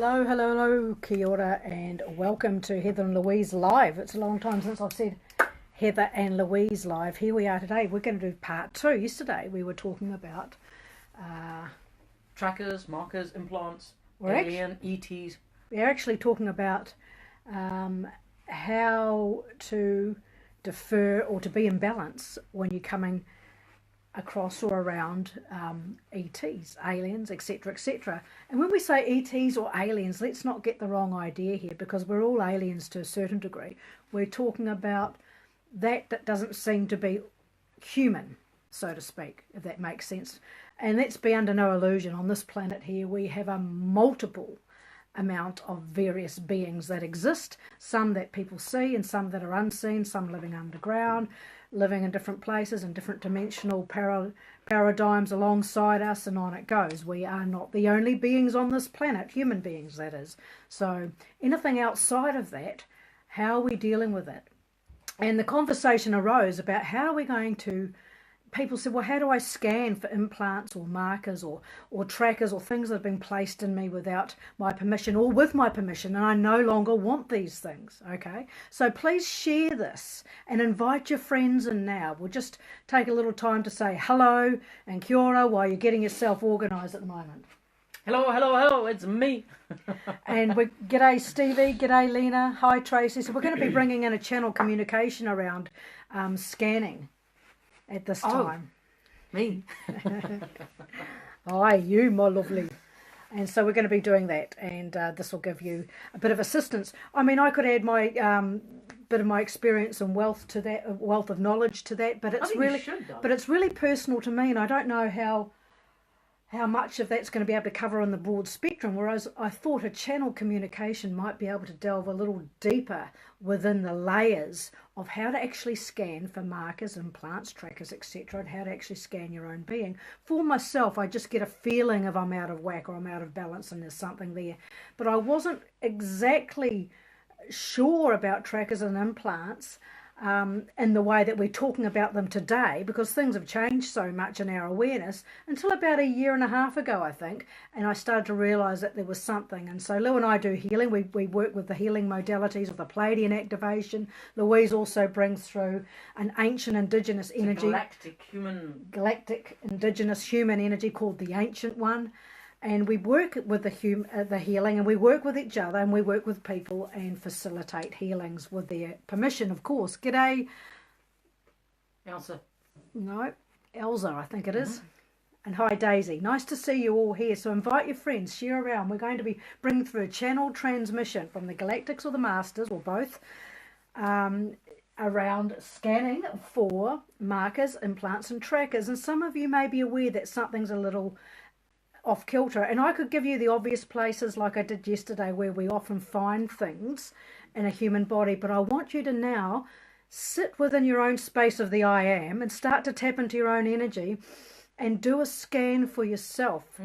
Hello, hello, hello, kia ora, and welcome to Heather and Louise Live. It's a long time since I've said Heather and Louise Live. Here we are today. We're going to do part 2. Yesterday we were talking about trackers, markers, implants, We're ETs. We're actually talking about how to defer or to be in balance when you're coming across or around ETs, aliens, etc., etc. And when we say ETs or aliens, let's not get the wrong idea here, because we're all aliens to a certain degree. We're talking about that doesn't seem to be human, so to speak, if that makes sense. And let's be under no illusion, on this planet here we have a multiple amount of various beings that exist, some that people see and some that are unseen, some living underground, living in different places and different dimensional paradigms alongside us, and on it goes. We are not the only beings on this planet, human beings that is. So anything outside of that, how are we dealing with it? And the conversation arose about how are we going to, people said, well, how do I scan for implants or markers or trackers or things that have been placed in me without my permission or with my permission, and I no longer want these things, okay? So please share this and invite your friends in now. We'll just take a little time to say hello and kia ora while you're getting yourself organised at the moment. Hello, hello, hello, it's me. And g'day Stevie, g'day Lena, hi Tracy. So we're going to be bringing in a channel communication around scanning at this time. Me. Hi, you, my lovely. And so we're going to be doing that, and this will give you a bit of assistance. I mean, I could add my bit of my experience and wealth to that, wealth of knowledge to that, but it's really personal to me, and I don't know how much of that's going to be able to cover on the broad spectrum, whereas I thought a channel communication might be able to delve a little deeper within the layers of how to actually scan for markers, implants, trackers, etc., and how to actually scan your own being. For myself, I just get a feeling of I'm out of whack or I'm out of balance and there's something there. But I wasn't exactly sure about trackers and implants in the way that we're talking about them today, because things have changed so much in our awareness until about a year and a half ago, I think, and I started to realise that there was something. And so Lou and I do healing. We work with the healing modalities of the Pleiadian activation. Louise also brings through an ancient indigenous energy, galactic indigenous human energy called the Ancient One. And we work with the healing, and we work with each other, and we work with people and facilitate healings with their permission, of course. G'day. Elsa. No, Elsa, I think it is. And hi, Daisy. Nice to see you all here. So invite your friends, share around. We're going to be bringing through a channel transmission from the Galactics or the Masters, or both, around scanning for markers, implants and trackers. And some of you may be aware that something's a little off kilter, and I could give you the obvious places like I did yesterday where we often find things in a human body, but I want you to now sit within your own space of the I am and start to tap into your own energy and do a scan for yourself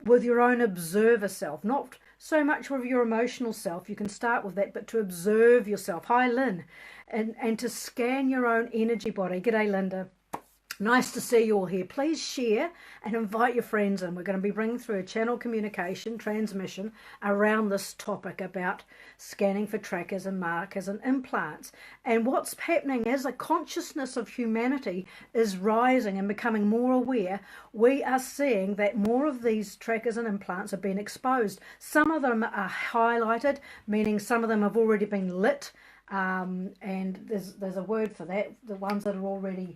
with your own observer self, not so much with your emotional self. You can start with that, but to observe yourself. Hi Lynn. And to scan your own energy body. G'day Linda. Nice to see you all here. Please share and invite your friends in. We're going to be bringing through a channel communication transmission around this topic about scanning for trackers and markers and implants. And what's happening as the consciousness of humanity is rising and becoming more aware, we are seeing that more of these trackers and implants are being exposed. Some of them are highlighted, meaning some of them have already been lit. And there's a word for that, the ones that are already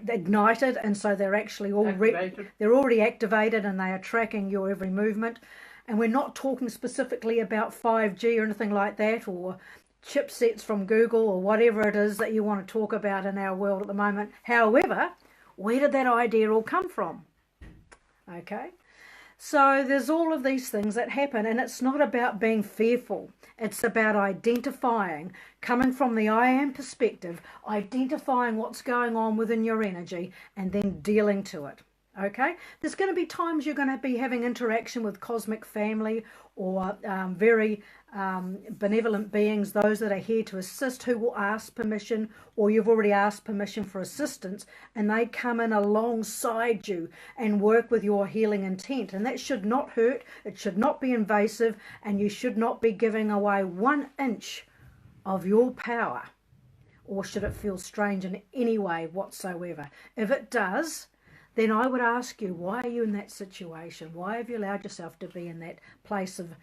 ignited, and so they're actually already activated, and they are tracking your every movement. And we're not talking specifically about 5G or anything like that, or chipsets from Google or whatever it is that you want to talk about in our world at the moment. However, where did that idea all come from? Okay. So there's all of these things that happen, and it's not about being fearful. It's about identifying, coming from the I am perspective, identifying what's going on within your energy and then dealing to it. Okay, there's going to be times you're going to be having interaction with cosmic family or very benevolent beings, those that are here to assist, who will ask permission, or you've already asked permission for assistance, and they come in alongside you and work with your healing intent. And that should not hurt, it should not be invasive, and you should not be giving away 1 inch of your power, or should it feel strange in any way whatsoever. If it does, then I would ask you, why are you in that situation? Why have you allowed yourself to be in that place of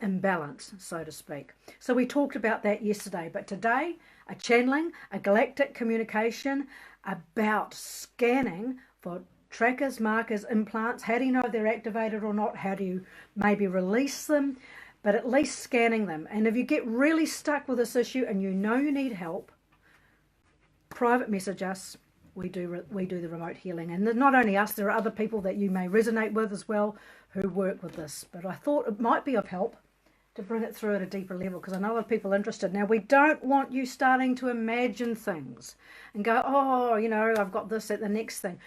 imbalance, so to speak? So we talked about that yesterday, but today, a channeling, a galactic communication about scanning for trackers, markers, implants. How do you know if they're activated or not? How do you maybe release them? But at least scanning them. And if you get really stuck with this issue and you know you need help, private message us. We do the remote healing, and not only us, there are other people that you may resonate with as well who work with this. But I thought it might be of help to bring it through at a deeper level, because I know other people are interested. Now, we don't want you starting to imagine things and go, oh, you know, I've got this at the next thing.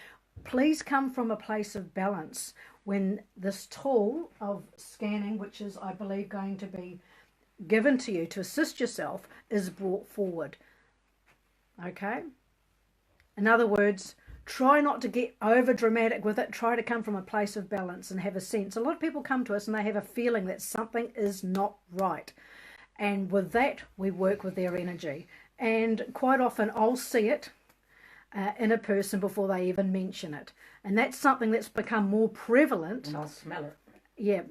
Please come from a place of balance when this tool of scanning, which is, I believe, going to be given to you to assist yourself, is brought forward. Okay? In other words, try not to get over dramatic with it. Try to come from a place of balance and have a sense. A lot of people come to us and they have a feeling that something is not right. And with that, we work with their energy. And quite often I'll see it in a person before they even mention it. And that's something that's become more prevalent. And I'll smell it. Yeah.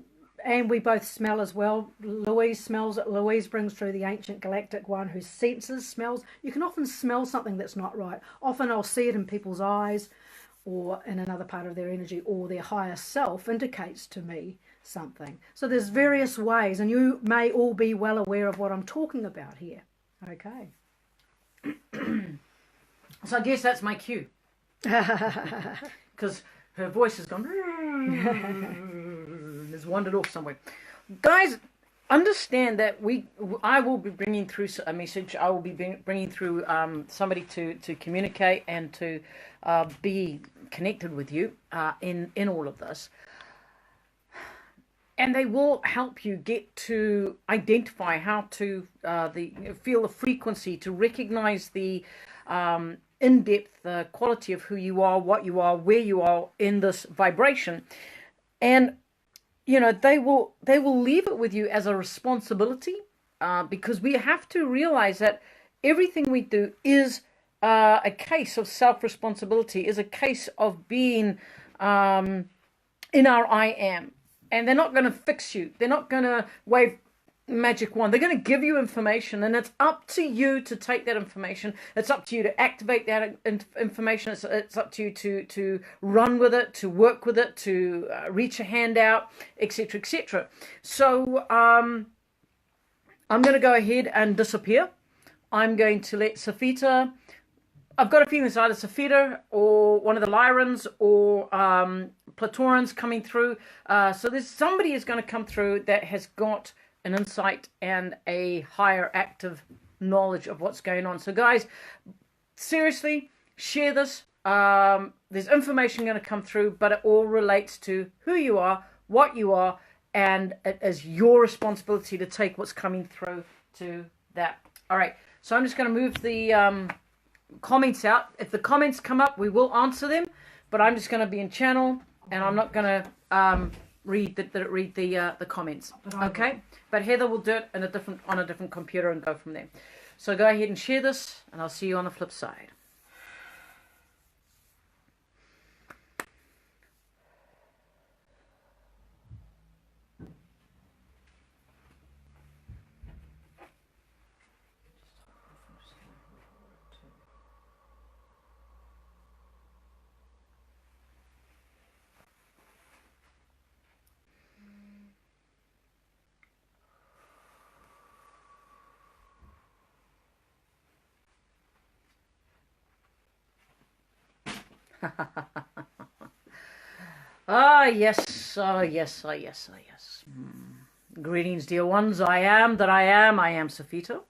And we both smell as well. Louise smells it. Louise brings through the ancient galactic one who senses, smells. You can often smell something that's not right. Often I'll see it in people's eyes or in another part of their energy, or their higher self indicates to me something. So there's various ways, and you may all be well aware of what I'm talking about here. Okay. So I guess that's my cue. Because her voice has gone... has wandered off somewhere. Guys, understand that I will be bringing through a message. I will be bringing through somebody to communicate and to be connected with you in all of this. And they will help you get to identify how to feel the frequency, to recognize the in-depth quality of who you are, what you are, where you are in this vibration. And you know, they will leave it with you as a responsibility, because we have to realize that everything we do is a case of self-responsibility, is a case of being in our I am. And they're not going to fix you. They're not going to wave magic wand. They're going to give you information, and it's up to you to take that information. It's up to you to activate that information. It's up to you to run with it, to work with it, to reach a hand out, etc., etc. So I'm going to go ahead and disappear. I'm going to let Cifehtr... I've got a feeling it's either Cifehtr or one of the Lyrans or Platorans coming through. So there's somebody is going to come through that has got an insight and a higher active knowledge of what's going on. So guys, seriously, share this. There's information going to come through, but it all relates to who you are, what you are, and it is your responsibility to take what's coming through to that. All right, so I'm just going to move the comments out. If the comments come up, we will answer them, but I'm just going to be in channel, and I'm not going to read the comments. Okay, but Heather will do it on a different computer and go from there. So go ahead and share this, and I'll see you on the flip side. Yes. Yes. Greetings, dear ones. I am Cifehtr.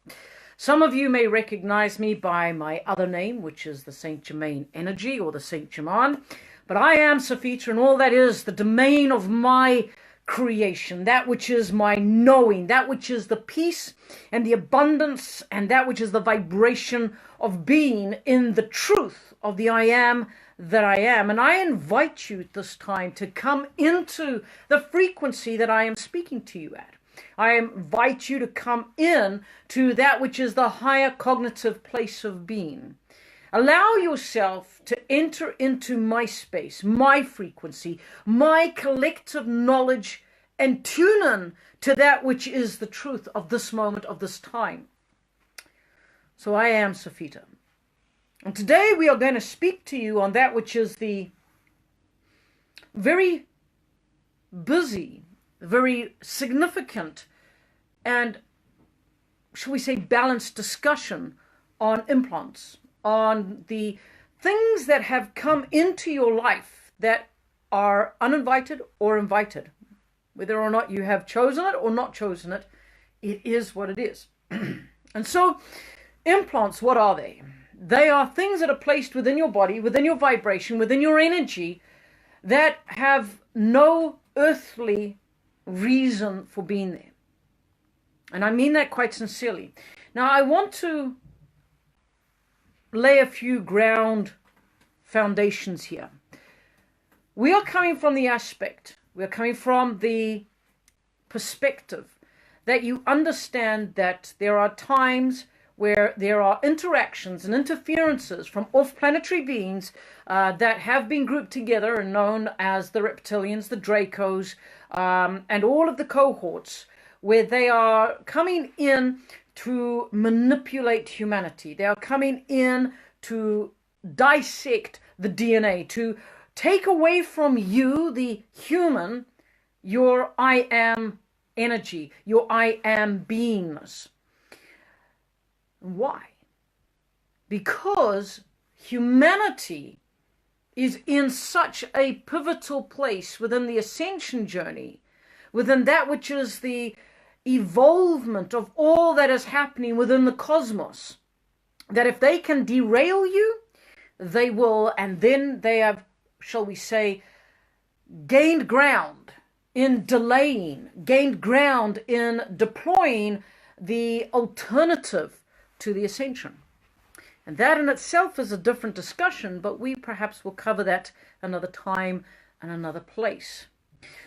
Some of you may recognize me by my other name, which is the Saint Germain energy or the Saint Germain. But I am Cifehtr, and all that is the domain of my creation, that which is my knowing, that which is the peace and the abundance, and that which is the vibration of being in the truth of the I am that I am. And I invite you at this time to come into the frequency that I am speaking to you at. I invite you to come in to that which is the higher cognitive place of being. Allow yourself to enter into my space, my frequency, my collective knowledge, and tune in to that which is the truth of this moment, of this time. So I am Cifehtr. And today we are going to speak to you on that which is the very busy, very significant, and, shall we say, balanced discussion on implants, on the things that have come into your life that are uninvited or invited. Whether or not you have chosen it or not chosen it, it is what it is. And so, implants, what are they? They are things that are placed within your body, within your vibration, within your energy, that have no earthly reason for being there. And I mean that quite sincerely. Now, I want to lay a few ground foundations here. We are coming from the aspect, we are coming from the perspective that you understand that there are times where there are interactions and interferences from off-planetary beings that have been grouped together and known as the reptilians, the Dracos, and all of the cohorts, where they are coming in to manipulate humanity. They are coming in to dissect the DNA, to take away from you, the human, your I am energy, your I am beingness. Why? Because humanity is in such a pivotal place within the ascension journey, within that which is the evolvement of all that is happening within the cosmos, that if they can derail you, they will, and then they have, shall we say, gained ground in delaying, gained ground in deploying the alternative to the ascension. And that in itself is a different discussion, but we perhaps will cover that another time and another place.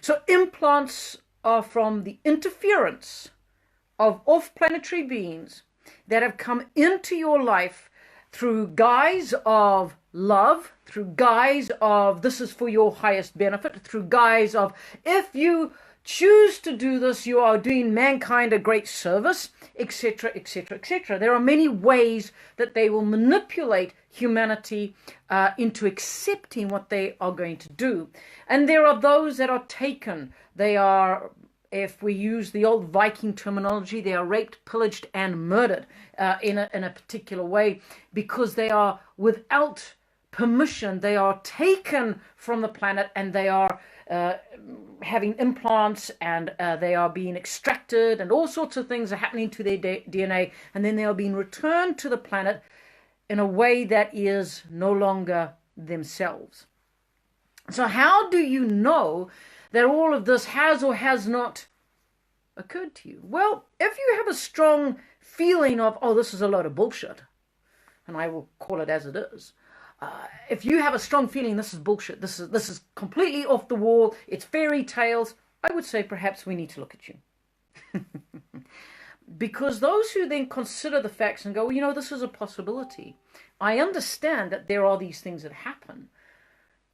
So implants are from the interference of off-planetary beings that have come into your life through guise of love, through guise of this is for your highest benefit, through guise of if you choose to do this, you are doing mankind a great service, etc., etc., etc. There are many ways that they will manipulate humanity into accepting what they are going to do. And there are those that are taken. They are, if we use the old Viking terminology, they are raped, pillaged, and murdered in a particular way, because they are without permission. They are taken from the planet, and they are having implants, and they are being extracted, and all sorts of things are happening to their DNA, and then they are being returned to the planet in a way that is no longer themselves. So how do you know that all of this has or has not occurred to you? Well, if you have a strong feeling of, oh, this is a load of bullshit, and I will call it as it is, if you have a strong feeling this is bullshit, this is completely off the wall, it's fairy tales, I would say perhaps we need to look at you. Because those who then consider the facts and go, well, you know, this is a possibility. I understand that there are these things that happen,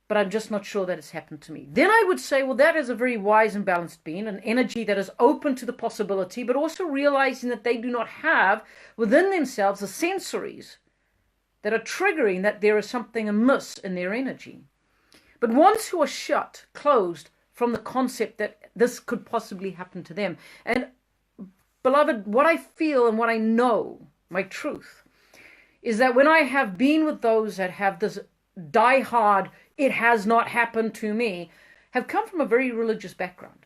but I'm just not sure that it's happened to me. Then I would say, well, that is a very wise and balanced being, an energy that is open to the possibility, but also realizing that they do not have within themselves the sensories that are triggering that there is something amiss in their energy. But ones who are shut, closed from the concept that this could possibly happen to them. And beloved, what I feel and what I know, my truth, is that when I have been with those that have this die-hard, it has not happened to me, have come from a very religious background.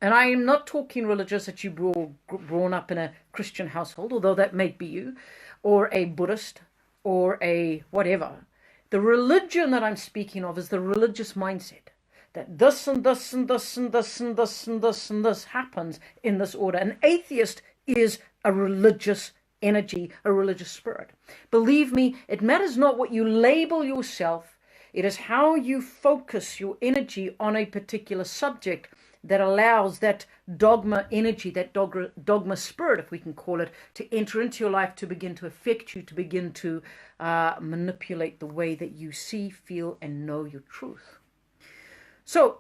And I am not talking religious that you were born up in a Christian household, although that may be you, or a Buddhist, or a whatever. The religion that I'm speaking of is the religious mindset. That this and this and this and this and this and this and this happens in this order. An atheist is a religious energy, a religious spirit. Believe me, it matters not what you label yourself. It is how you focus your energy on a particular subject that allows that dogma energy, that dogma spirit, if we can call it, to enter into your life, to begin to affect you, to begin to manipulate the way that you see, feel, and know your truth. So,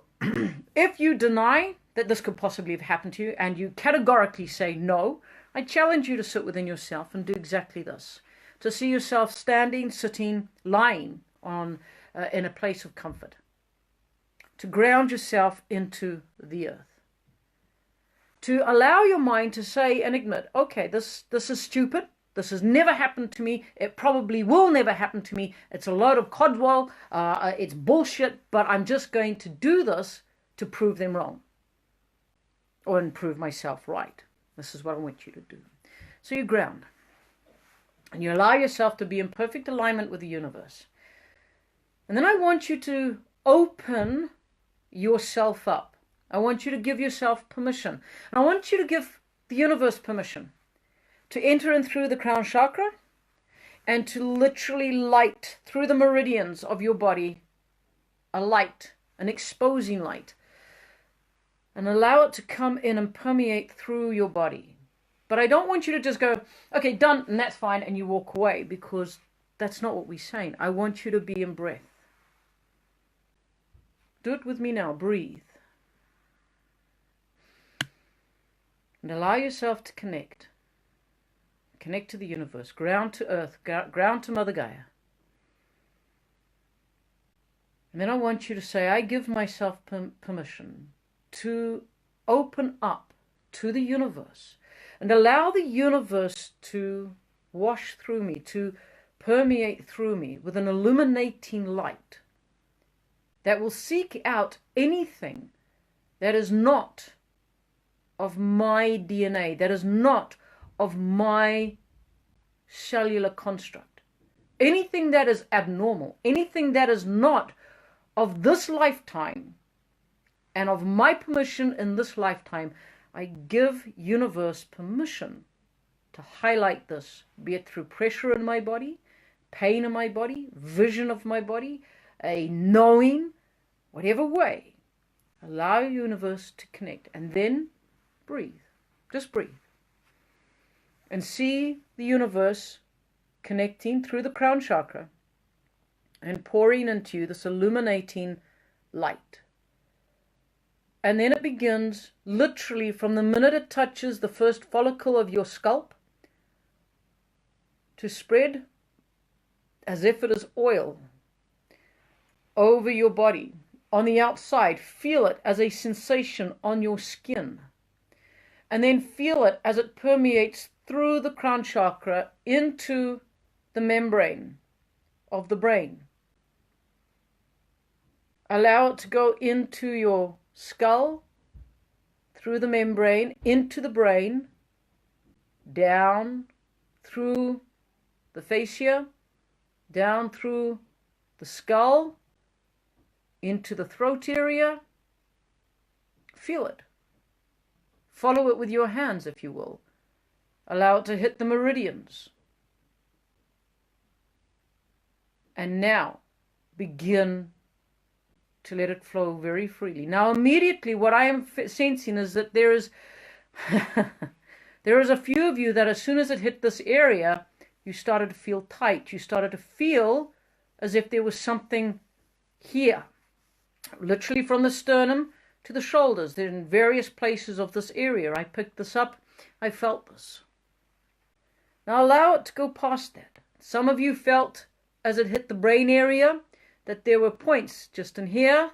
if you deny that this could possibly have happened to you, and you categorically say no, I challenge you to sit within yourself and do exactly this. To see yourself standing, sitting, lying on in a place of comfort. To ground yourself into the earth. To allow your mind to say and admit, okay, this is stupid. This has never happened to me. It probably will never happen to me. It's a load of codswallop. It's bullshit, but I'm just going to do this to prove them wrong. Or prove myself right. This is what I want you to do. So you ground. And you allow yourself to be in perfect alignment with the universe. And then I want you to open yourself up. I want you to give yourself permission. And I want you to give the universe permission to enter in through the crown chakra and to literally light through the meridians of your body a light, an exposing light, and allow it to come in and permeate through your body. But I don't want you to just go, okay, done, and that's fine, and you walk away, because that's not what we're saying. I want you to be in breath. Do it with me now. Breathe. And allow yourself to connect. Connect to the universe. Ground to earth. Ground to Mother Gaia. And then I want you to say, I give myself permission to open up to the universe and allow the universe to wash through me, to permeate through me with an illuminating light that will seek out anything that is not of my DNA, that is not of my cellular construct. Anything that is abnormal, anything that is not of this lifetime and of my permission in this lifetime, I give universe permission to highlight this, be it through pressure in my body, pain in my body, vision of my body, a knowing, whatever way. Allow your universe to connect, and then breathe. Just breathe. And see the universe connecting through the crown chakra and pouring into you this illuminating light. And then it begins literally from the minute it touches the first follicle of your scalp to spread as if it is oil over your body. On the outside, feel it as a sensation on your skin. And then feel it as it permeates through the crown chakra into the membrane of the brain. Allow it to go into your skull, through the membrane, into the brain, down through the fascia, down through the skull, into the throat area. Feel it. Follow it with your hands, if you will. Allow it to hit the meridians. And now, begin to let it flow very freely. Now, immediately, what I am sensing is that there is a few of you that as soon as it hit this area, you started to feel tight. You started to feel as if there was something here. Literally from the sternum to the shoulders. They're in various places of this area. I picked this up. I felt this. Now allow it to go past that. Some of you felt as it hit the brain area that there were points just in here,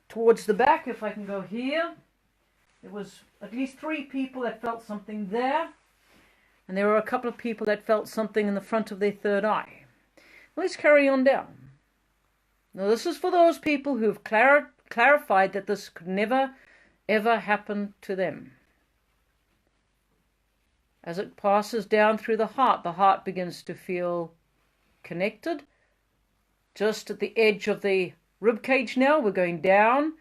towards the back. If I can go here, there was at least 3 people that felt something there, and there were a couple of people that felt something in the front of their third eye. Let's carry on down. Now this is for those people who've clarified that this could never ever happen to them. As it passes down through the heart begins to feel connected just at the edge of the rib cage now. We're going down.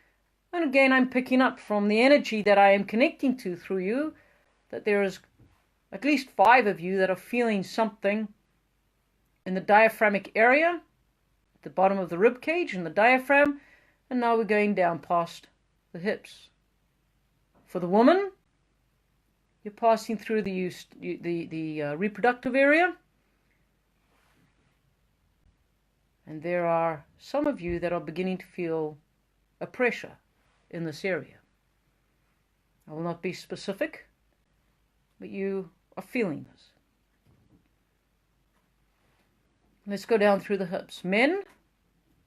And again, I'm picking up from the energy that I am connecting to through you, that there is at least 5 of you that are feeling something in the diaphragmic area, at the bottom of the rib cage and the diaphragm. And now we're going down past the hips. For the woman, you're passing through the reproductive area. And there are some of you that are beginning to feel a pressure in this area. I will not be specific, but you are feeling this. Let's go down through the hips. Men,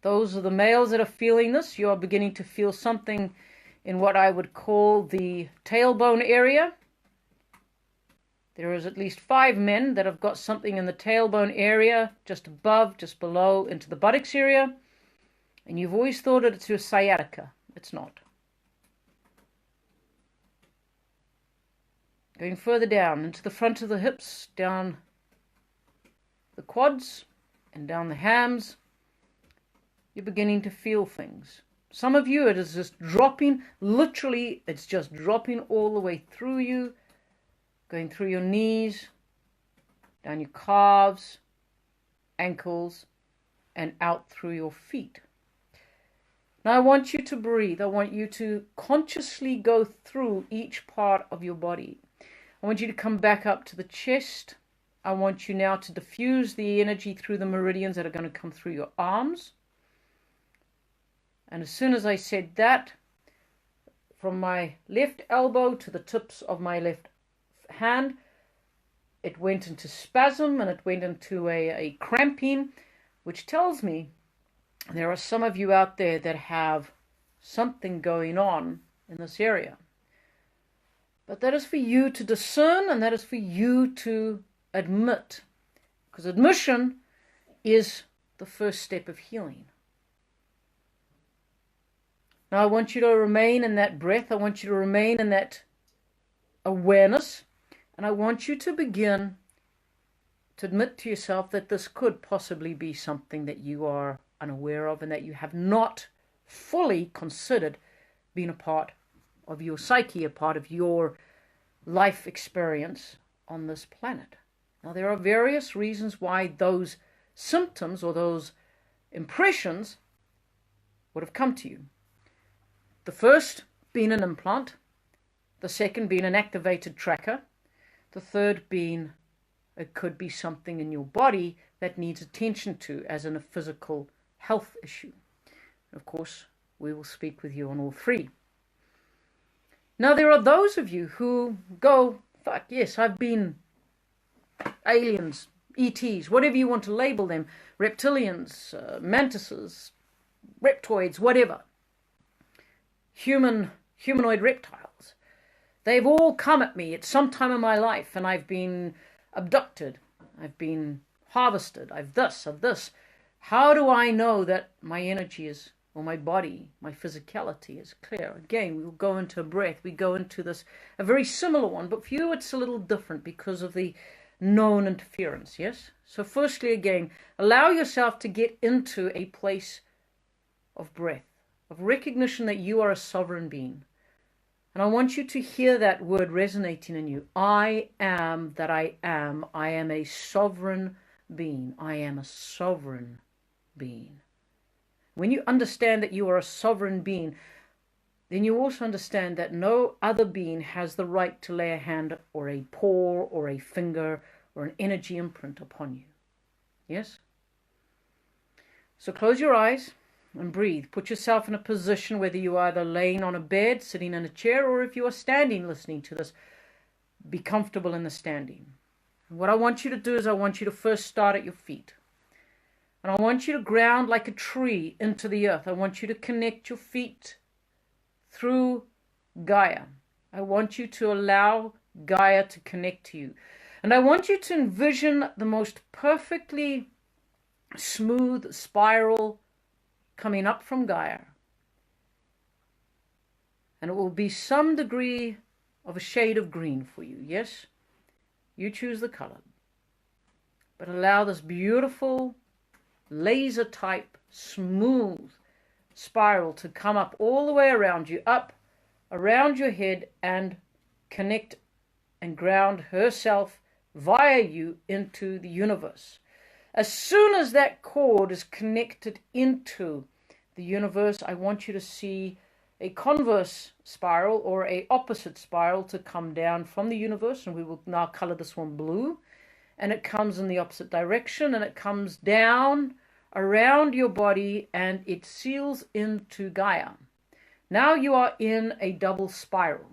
those are the males that are feeling this. You are beginning to feel something in what I would call the tailbone area. There is at least 5 men that have got something in the tailbone area, just above, just below, into the buttocks area. And you've always thought that it's your sciatica. It's not. Going further down into the front of the hips, down the quads and down the hams, you're beginning to feel things. Some of you, it is just dropping, literally, it's just dropping all the way through you, going through your knees, down your calves, ankles, and out through your feet. Now I want you to breathe. I want you to consciously go through each part of your body. I want you to come back up to the chest. I want you now to diffuse the energy through the meridians that are going to come through your arms. And as soon as I said that, from my left elbow to the tips of my left hand, it went into spasm and it went into a cramping, which tells me there are some of you out there that have something going on in this area. But that is for you to discern, and that is for you to admit. Because admission is the first step of healing. Now I want you to remain in that breath. I want you to remain in that awareness. And I want you to begin to admit to yourself that this could possibly be something that you are unaware of and that you have not fully considered being a part of your psyche, a part of your life experience on this planet. Now, there are various reasons why those symptoms or those impressions would have come to you. The first being an implant, the second being an activated tracker, the third being it could be something in your body that needs attention to as in a physical health issue. Of course, we will speak with you on all 3. Now, there are those of you who go, fuck yes, I've been aliens, ETs, whatever you want to label them, reptilians, mantises, reptoids, whatever, humanoid reptiles. They've all come at me at some time in my life, and I've been abducted, I've been harvested, I've this. How do I know that my energy is, or my body, my physicality is clear? Again, we'll go into a breath. We go into this, a very similar one, but for you it's a little different because of the known interference, yes? So firstly, again, allow yourself to get into a place of breath, of recognition that you are a sovereign being. And I want you to hear that word resonating in you. I am that I am. I am a sovereign being. I am a sovereign being. When you understand that you are a sovereign being, then you also understand that no other being has the right to lay a hand or a paw or a finger or an energy imprint upon you. Yes? So close your eyes and breathe. Put yourself in a position, whether you are either laying on a bed, sitting in a chair, or if you are standing listening to this, be comfortable in the standing. And what I want you to do is I want you to first start at your feet. And I want you to ground like a tree into the earth. I want you to connect your feet through Gaia. I want you to allow Gaia to connect to you. And I want you to envision the most perfectly smooth spiral coming up from Gaia. And it will be some degree of a shade of green for you. Yes? You choose the color. But allow this beautiful laser type, smooth spiral to come up all the way around you, up around your head, and connect and ground herself via you into the universe. As soon as that cord is connected into the universe, I want you to see a converse spiral or a opposite spiral to come down from the universe, and we will now color this one blue, and it comes in the opposite direction, and it comes down around your body, and it seals into Gaia. Now you are in a double spiral.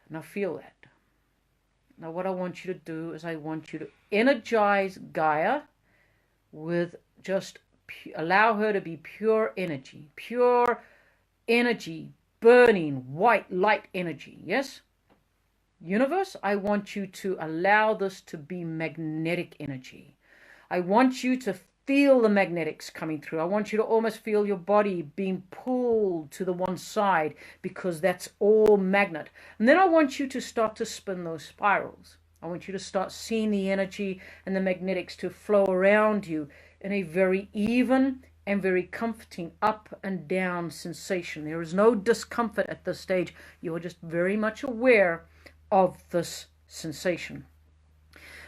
Now feel that. Now what I want you to do is I want you to energize Gaia with just allow her to be pure energy, burning white light energy. Yes? Universe, I want you to allow this to be magnetic energy. I want you to feel the magnetics coming through. I want you to almost feel your body being pulled to the one side, because that's all magnet. And then I want you to start to spin those spirals. I want you to start seeing the energy and the magnetics to flow around you in a very even and very comforting up and down sensation. There is no discomfort at this stage. You are just very much aware of this sensation.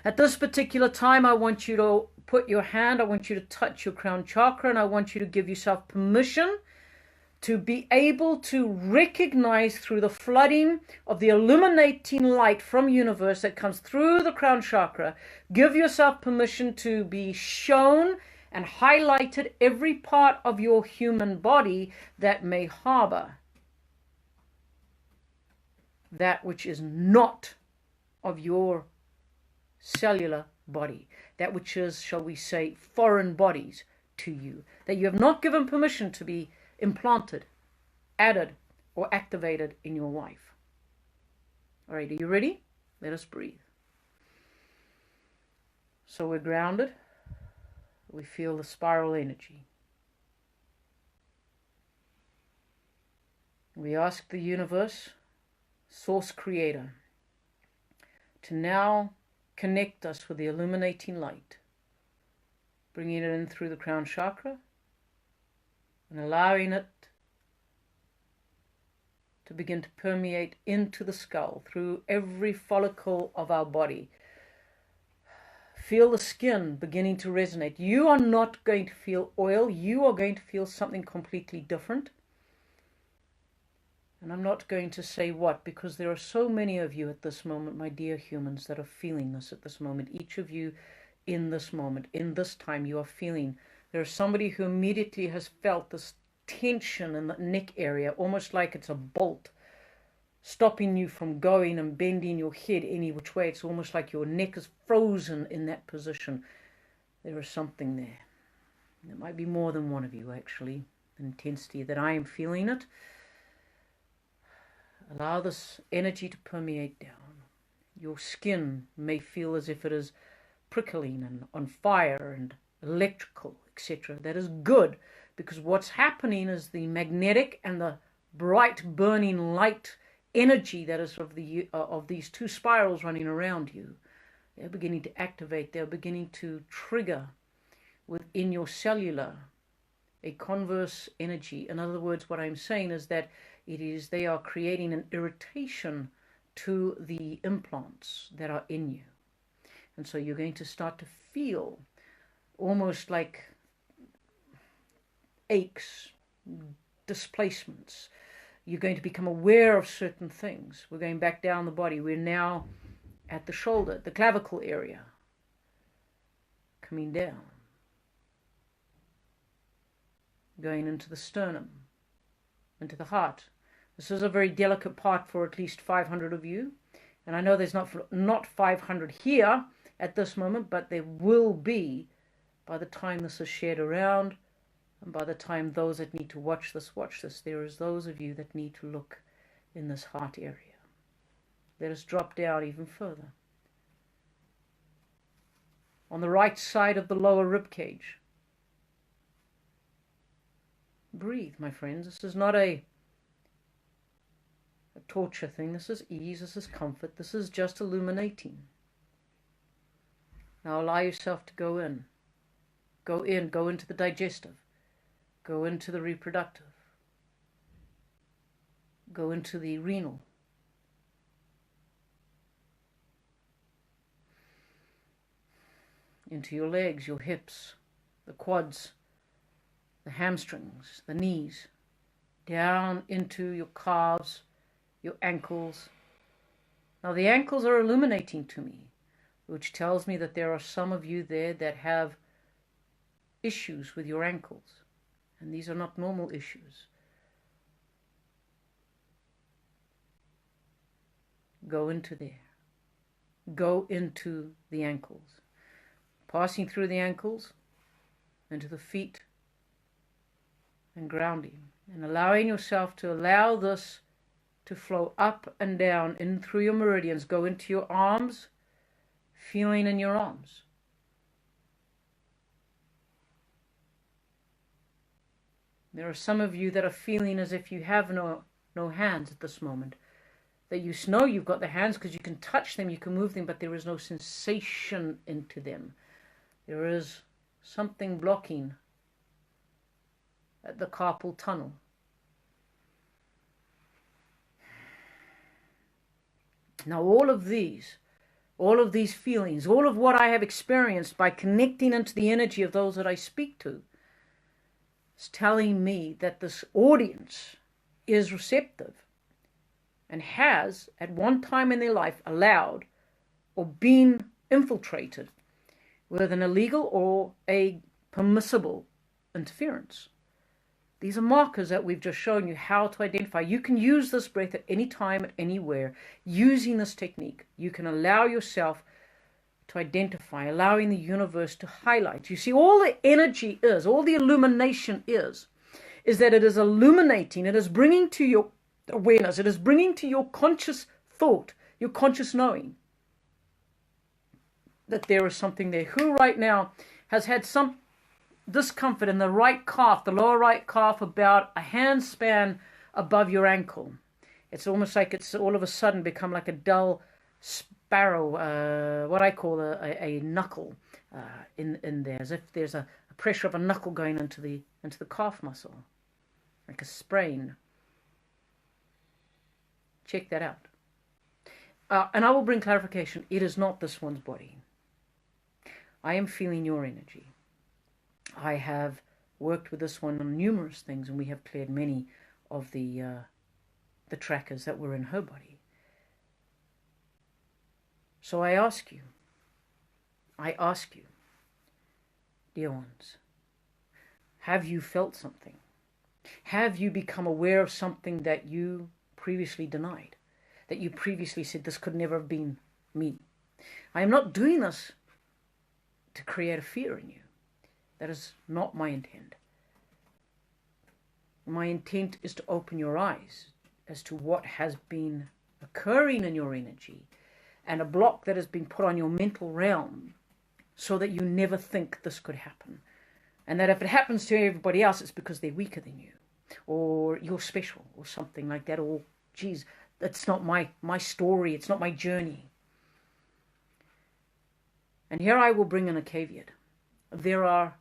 At this particular time, I want you to put your hand, I want you to touch your crown chakra, and I want you to give yourself permission to be able to recognize through the flooding of the illuminating light from universe that comes through the crown chakra. Give yourself permission to be shown and highlighted every part of your human body that may harbor that which is not of your cellular body, that which is, shall we say, foreign bodies to you, that you have not given permission to be implanted, added, or activated in your life. All right, are you ready? Let us breathe. So we're grounded. We feel the spiral energy. We ask the universe, source creator, to now connect us with the illuminating light, bringing it in through the crown chakra and allowing it to begin to permeate into the skull, through every follicle of our body. Feel the skin beginning to resonate. You are not going to feel oil. You are going to feel something completely different. And I'm not going to say what, because there are so many of you at this moment, my dear humans, that are feeling this at this moment. Each of you in this moment, in this time, you are feeling. There's somebody who immediately has felt this tension in the neck area, almost like it's a bolt, stopping you from going and bending your head any which way. It's almost like your neck is frozen in that position. There is something there. There might be more than one of you, actually, the intensity that I am feeling it. Allow this energy to permeate down. Your skin may feel as if it is prickling and on fire and electrical, etc. That is good, because what's happening is the magnetic and the bright burning light energy that is of these two spirals running around you. They're beginning to activate. They're beginning to trigger within your cellular a converse energy. In other words, what I'm saying is that they are creating an irritation to the implants that are in you. And so you're going to start to feel almost like aches, displacements. You're going to become aware of certain things. We're going back down the body. We're now at the shoulder, the clavicle area, coming down, going into the sternum, into the heart. This is a very delicate part for at least 500 of you. And I know there's not 500 here at this moment, but there will be by the time this is shared around, and by the time those that need to watch this. There is those of you that need to look in this heart area. Let us drop down even further. On the right side of the lower rib cage. Breathe, my friends. This is not a torture thing. This is ease. This is comfort. This is just illuminating. Now allow yourself to go in. Go in, go into the digestive. Go into the reproductive. Go into the renal. Into your legs, your hips, the quads, the hamstrings, the knees, down into your calves, your ankles. Now the ankles are illuminating to me, which tells me that there are some of you there that have issues with your ankles. And these are not normal issues. Go into there. Go into the ankles. Passing through the ankles, into the feet, and grounding. And allowing yourself to allow this to flow up and down in through your meridians. Go into your arms, feeling in your arms. There are some of you that are feeling as if you have no hands at this moment. That you know you've got the hands because you can touch them, you can move them, but there is no sensation into them. There is something blocking at the carpal tunnel. Now all of these feelings, all of what I have experienced by connecting into the energy of those that I speak to, is telling me that this audience is receptive and has, at one time in their life, allowed or been infiltrated with an illegal or a permissible interference. These are markers that we've just shown you how to identify. You can use this breath at any time, at anywhere. Using this technique, you can allow yourself to identify, allowing the universe to highlight. You see, all the energy is, all the illumination is that it is illuminating, it is bringing to your awareness, it is bringing to your conscious thought, your conscious knowing, that there is something there. Who right now has had some discomfort in the right calf, the lower right calf, about a hand span above your ankle? It's almost like it's all of a sudden become like a dull sparrow, what I call a knuckle in there, as if there's a pressure of a knuckle going into the calf muscle, like a sprain. Check that out. And I will bring clarification. It is not this one's body. I am feeling your energy. I have worked with this one on numerous things, and we have cleared many of the trackers that were in her body. So I ask you, dear ones, have you felt something? Have you become aware of something that you previously denied, that you previously said, this could never have been me? I am not doing this to create a fear in you. That is not my intent. My intent is to open your eyes as to what has been occurring in your energy and a block that has been put on your mental realm so that you never think this could happen. And that if it happens to everybody else, it's because they're weaker than you, or you're special, or something like that, or, geez, that's not my story, it's not my journey. And here I will bring in a caveat. There are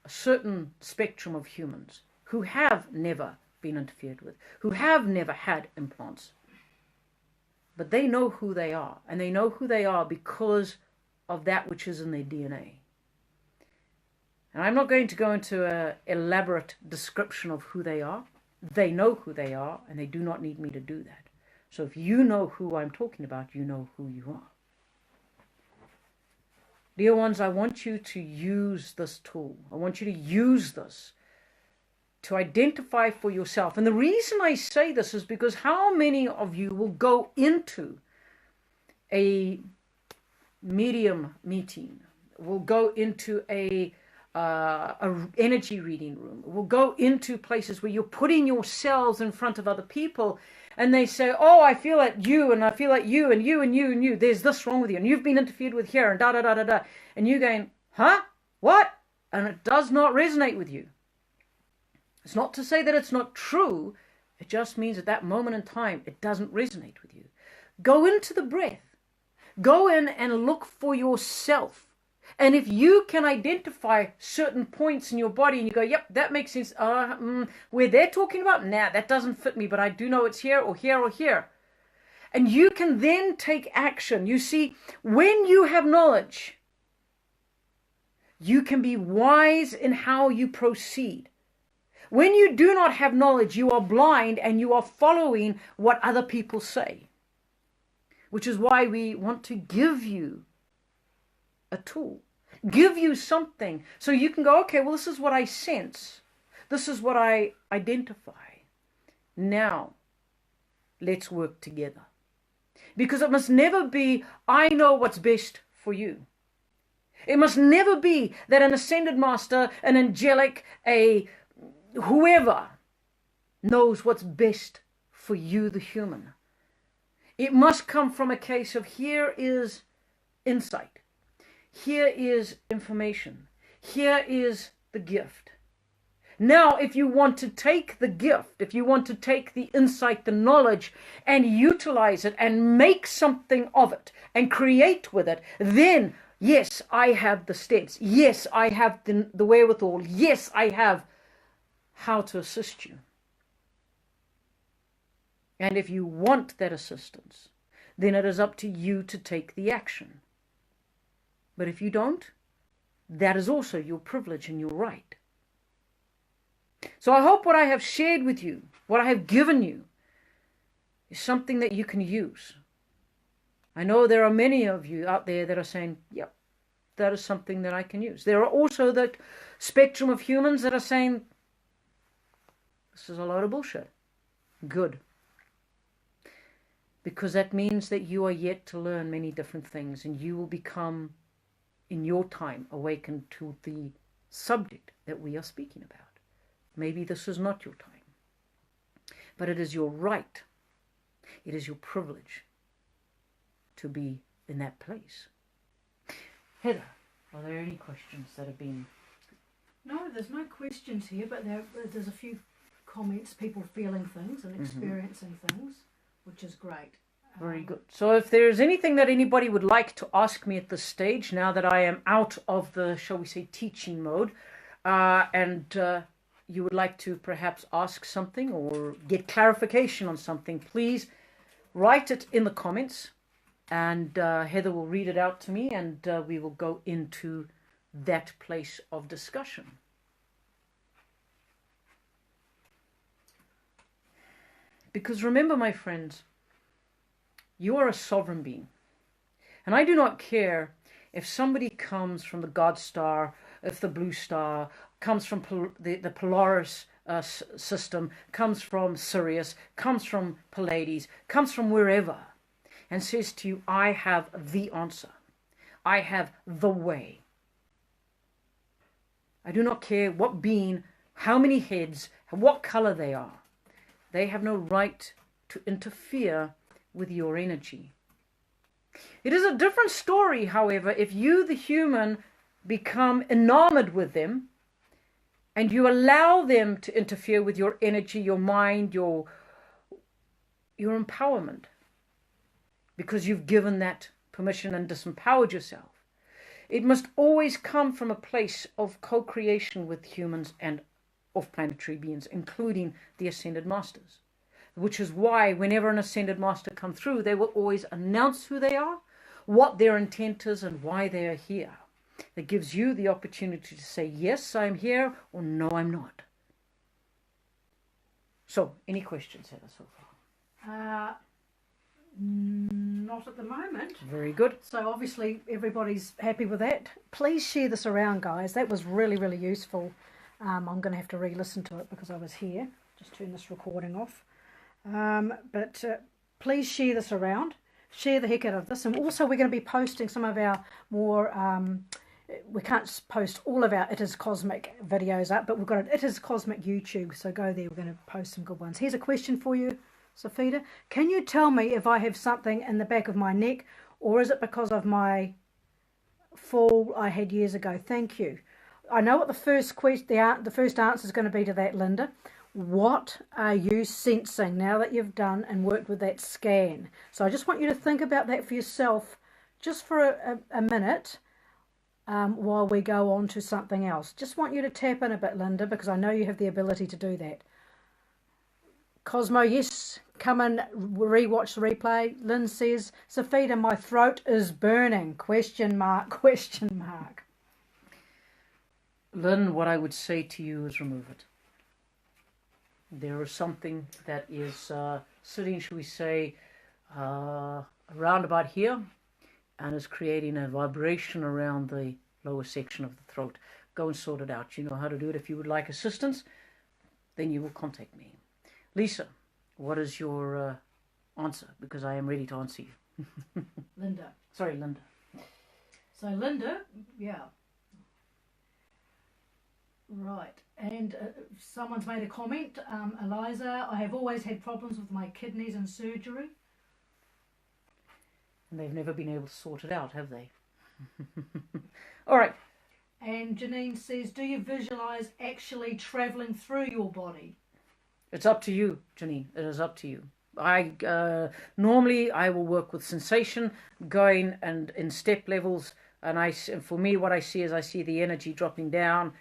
a certain spectrum of humans who have never been interfered with, who have never had implants. But they know who they are, and they know who they are because of that which is in their DNA. And I'm not going to go into an elaborate description of who they are. They know who they are, and they do not need me to do that. So if you know who I'm talking about, you know who you are. Dear ones, I want you to use this tool. I want you to use this to identify for yourself. And the reason I say this is because how many of you will go into a medium meeting, will go into a energy reading room, will go into places where you're putting yourselves in front of other people, and they say, oh, I feel like you, and I feel like you, and you, and you, and you, there's this wrong with you, and you've been interfered with here, and da-da-da-da-da, and you're going, huh? What? And it does not resonate with you. It's not to say that it's not true, it just means at that moment in time, it doesn't resonate with you. Go into the breath. Go in and look for yourself. And if you can identify certain points in your body and you go, yep, that makes sense. Where they're talking about, nah, that doesn't fit me, but I do know it's here or here or here. And you can then take action. You see, when you have knowledge, you can be wise in how you proceed. When you do not have knowledge, you are blind and you are following what other people say. Which is why we want to give you a tool. Give you something so you can go, okay, well, this is what I sense. This is what I identify. Now, let's work together. Because it must never be, I know what's best for you. It must never be that an ascended master, an angelic, whoever knows what's best for you, the human. It must come from a case of here is insight. Here is information. Here is the gift. Now, if you want to take the gift, if you want to take the insight, the knowledge, and utilize it and make something of it and create with it, then, yes, I have the steps. Yes, I have the wherewithal. Yes, I have how to assist you. And if you want that assistance, then it is up to you to take the action. But if you don't, that is also your privilege and your right. So I hope what I have shared with you, what I have given you, is something that you can use. I know there are many of you out there that are saying, yep, that is something that I can use. There are also that spectrum of humans that are saying, this is a load of bullshit. Good. Because that means that you are yet to learn many different things and you will become, in your time, awakened to the subject that we are speaking about. Maybe this is not your time, but it is your right. It is your privilege to be in that place. Heather, are there any questions that have been... No, there's no questions here, but there's a few comments, people feeling things and experiencing things, which is great. Very good. So if there's anything that anybody would like to ask me at this stage, now that I am out of the, shall we say, teaching mode, you would like to perhaps ask something or get clarification on something, please write it in the comments and Heather will read it out to me and we will go into that place of discussion. Because remember, my friends, you are a sovereign being. And I do not care if somebody comes from the God star, if the blue star comes from the Polaris system, comes from Sirius, comes from Pleiades, comes from wherever, and says to you, I have the answer. I have the way. I do not care what being, how many heads, what color they are. They have no right to interfere with your energy. It is a different story, however, if you, the human, become enamored with them and you allow them to interfere with your energy, your mind, your empowerment, because you've given that permission and disempowered yourself. It must always come from a place of co-creation with humans and of planetary beings, including the Ascended Masters. Which is why whenever an Ascended Master comes through, they will always announce who they are, what their intent is, and why they are here. That gives you the opportunity to say, yes, I'm here, or no, I'm not. So, any questions, Heather, so far? Not at the moment. Very good. So obviously everybody's happy with that. Please share this around, guys. That was really, really useful. I'm going to have to re-listen to it because I was here. Just turn this recording off. But please share this around. Share the heck out of this. And also we're going to be posting some of our more... we can't post all of our It Is Cosmic videos up, but we've got an It Is Cosmic YouTube. So go there. We're going to post some good ones. Here's a question for you, Cifehtr. Can you tell me if I have something in the back of my neck, or is it because of my fall I had years ago? Thank you. I know what the first answer is going to be to that, Linda. What are you sensing now that you've done and worked with that scan? So I just want you to think about that for yourself just for a minute while we go on to something else. Just want you to tap in a bit, Linda, because I know you have the ability to do that. Cosmo, yes, come and rewatch the replay. Lynn says, Cifehtr, my throat is burning, question mark, question mark. Lynn, what I would say to you is remove it. There is something that is sitting, shall we say, around about here, and is creating a vibration around the lower section of the throat. Go and sort it out. You know how to do it. If you would like assistance, then you will contact me. Lisa, what is your answer? Because I am ready to answer you. Linda. Sorry, Linda. So Linda, yeah. Right, and someone's made a comment. Eliza, I have always had problems with my kidneys and surgery. And they've never been able to sort it out, have they? All right. And Janine says, do you visualize actually traveling through your body? It's up to you, Janine. It is up to you. Normally I will work with sensation, going and in step levels. And for me, what I see is I see the energy dropping down,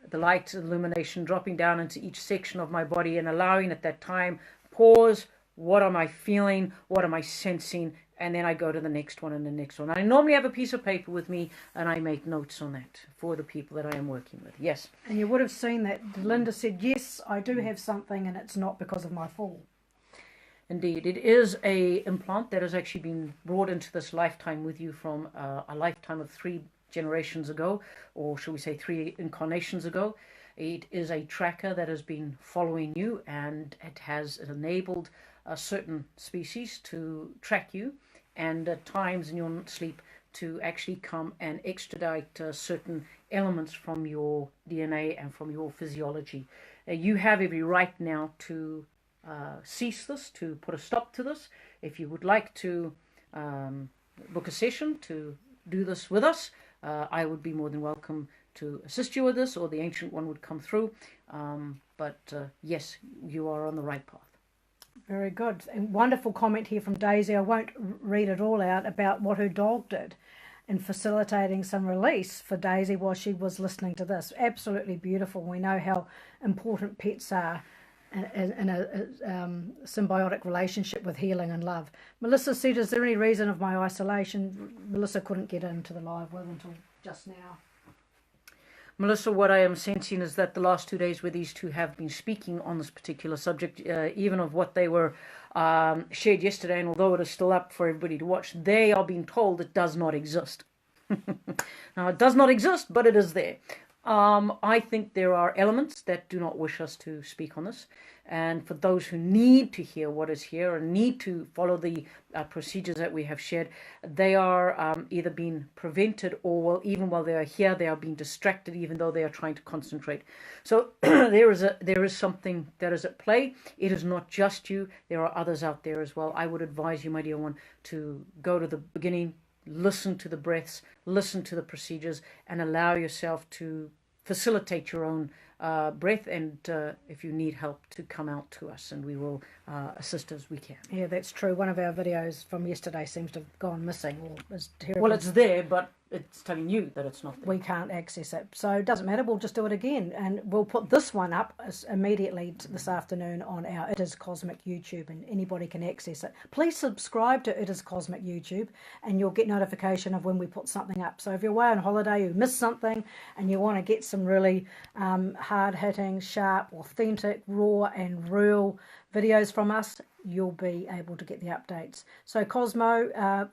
the light illumination dropping down into each section of my body, and allowing at that time, pause. What am I feeling? What am I sensing? And then I go to the next one and the next one. I normally have a piece of paper with me, and I make notes on that for the people that I am working with. Yes. And you would have seen that Linda said, yes, I do have something, and it's not because of my fall. Indeed. It is a implant that has actually been brought into this lifetime with you from a lifetime of 3 generations ago, or shall we say 3 incarnations ago. It is a tracker that has been following you, and it has enabled a certain species to track you, and at times in your sleep to actually come and extradite certain elements from your DNA and from your physiology. You have every right now to cease this, to put a stop to this. If you would like to book a session to do this with us, I would be more than welcome to assist you with this, or the Ancient One would come through. But yes, you are on the right path. Very good. And wonderful comment here from Daisy. I won't read it all out, about what her dog did in facilitating some release for Daisy while she was listening to this. Absolutely beautiful. We know how important pets are in a symbiotic relationship with healing and love. Melissa said, is there any reason of my isolation? Melissa couldn't get into the live with until just now. Melissa, what I am sensing is that the last 2 days where these two have been speaking on this particular subject, even of what they were shared yesterday, and although it is still up for everybody to watch, they are being told it does not exist. Now, it does not exist, but it is there. I think there are elements that do not wish us to speak on this. And for those who need to hear what is here and need to follow the procedures that we have shared, they are either being prevented, or even while they are here, they are being distracted, even though they are trying to concentrate. So there is something that is at play. It is not just you. There are others out there as well. I would advise you, my dear one, to go to the beginning, listen to the breaths, listen to the procedures, and allow yourself to facilitate your own breath, and if you need help, to come out to us, and we will assist as we can. Yeah, that's true. One of our videos from yesterday seems to have gone missing, or is terrible. Well, it's there, but it's telling you that it's not there. We can't access it, so it doesn't matter. We'll just do it again, and we'll put this one up immediately this afternoon on our It Is Cosmic YouTube, and anybody can access it. Please subscribe to It Is Cosmic YouTube, and you'll get notification of when we put something up. So if you're away on holiday, you missed something, and you want to get some really hard-hitting, sharp, authentic, raw and real videos from us, you'll be able to get the updates. So Cosmo,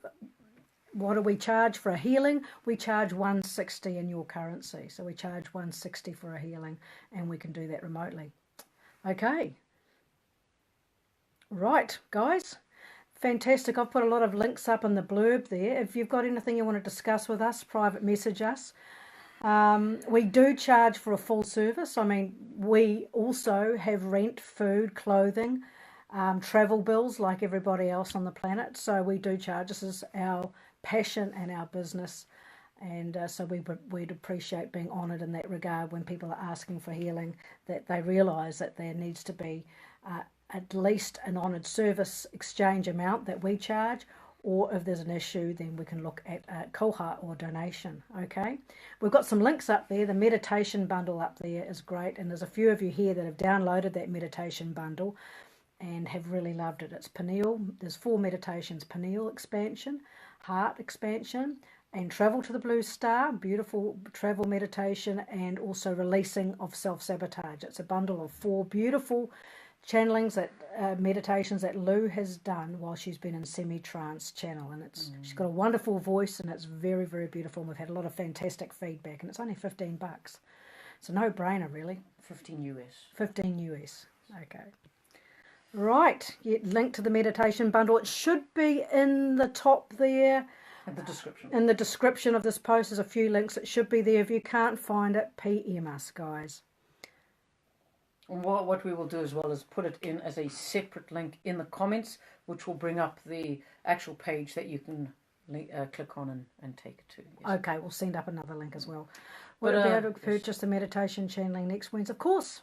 what do we charge for a healing? We charge $160 in your currency. So we charge $160 for a healing, and we can do that remotely. Okay. Right, guys. Fantastic. I've put a lot of links up in the blurb there. If you've got anything you want to discuss with us, private message us. We do charge for a full service. I mean, we also have rent, food, clothing, travel bills like everybody else on the planet. So we do charge. This is our passion and our business, and so we'd appreciate being honoured in that regard when people are asking for healing, that they realise that there needs to be at least an honoured service exchange amount that we charge, or if there's an issue, then we can look at koha or donation. Okay, we've got some links up there. The meditation bundle up there is great, and there's a few of you here that have downloaded that meditation bundle and have really loved it. It's pineal. There's 4 meditations: pineal expansion, heart expansion, and travel to the blue star, beautiful travel meditation, and also releasing of self-sabotage. It's a bundle of 4 beautiful channelings, that meditations that Lou has done while she's been in semi-trance channel, and she's got a wonderful voice, and it's very, very beautiful, and we've had a lot of fantastic feedback, and it's only $15. It's a no-brainer, really. 15 US. 15 US. Okay. Right, link to the meditation bundle. It should be in the top there. In the description. In the description of this post, there's a few links. It should be there. If you can't find it, PM us, guys. And what we will do as well is put it in as a separate link in the comments, which will bring up the actual page that you can click on and take it to. Yes. Okay, we'll send up another link as well. Will it be able to purchase the meditation channeling next Wednesday? Of course.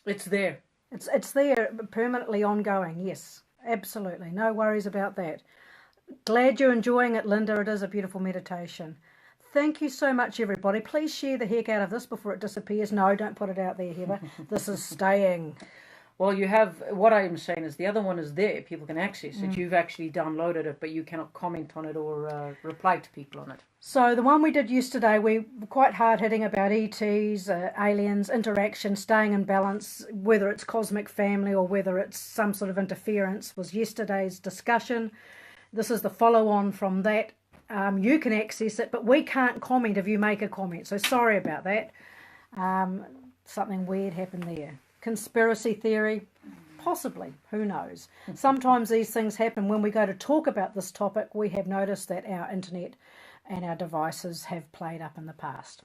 It's there. It's there, permanently ongoing, yes. Absolutely. No worries about that. Glad you're enjoying it, Linda. It is a beautiful meditation. Thank you so much, everybody. Please share the heck out of this before it disappears. No, don't put it out there, Heather. This is staying. Well, you have, what I am saying is the other one is there. People can access it. You've actually downloaded it, but you cannot comment on it or reply to people on it. So the one we did yesterday, we were quite hard-hitting about ETs, aliens, interaction, staying in balance, whether it's cosmic family or whether it's some sort of interference, was yesterday's discussion. This is the follow-on from that. You can access it, but we can't comment if you make a comment. So sorry about that. Something weird happened there. Conspiracy theory, possibly. Who knows? Sometimes these things happen. When we go to talk about this topic, we have noticed that our internet and our devices have played up in the past.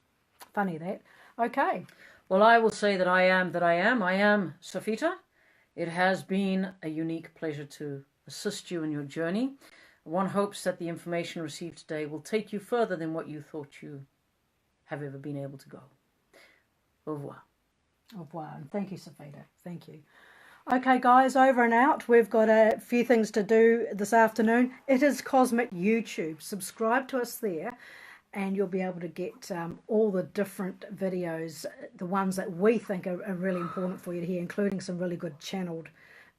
Funny that. Okay. Well, I will say that I am that I am. I am Cifehtr. It has been a unique pleasure to assist you in your journey. One hopes that the information received today will take you further than what you thought you have ever been able to go. Au revoir. Au revoir. And thank you, Sofia. Thank you. Okay, guys, over and out. We've got a few things to do this afternoon. It is Cosmic YouTube. Subscribe to us there, and you'll be able to get all the different videos, the ones that we think are really important for you to hear, including some really good channeled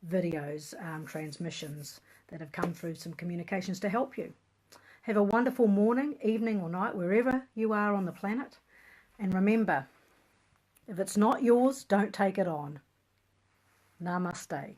videos, transmissions that have come through some communications to help you. Have a wonderful morning, evening or night, wherever you are on the planet. And remember, if it's not yours, don't take it on. Namaste.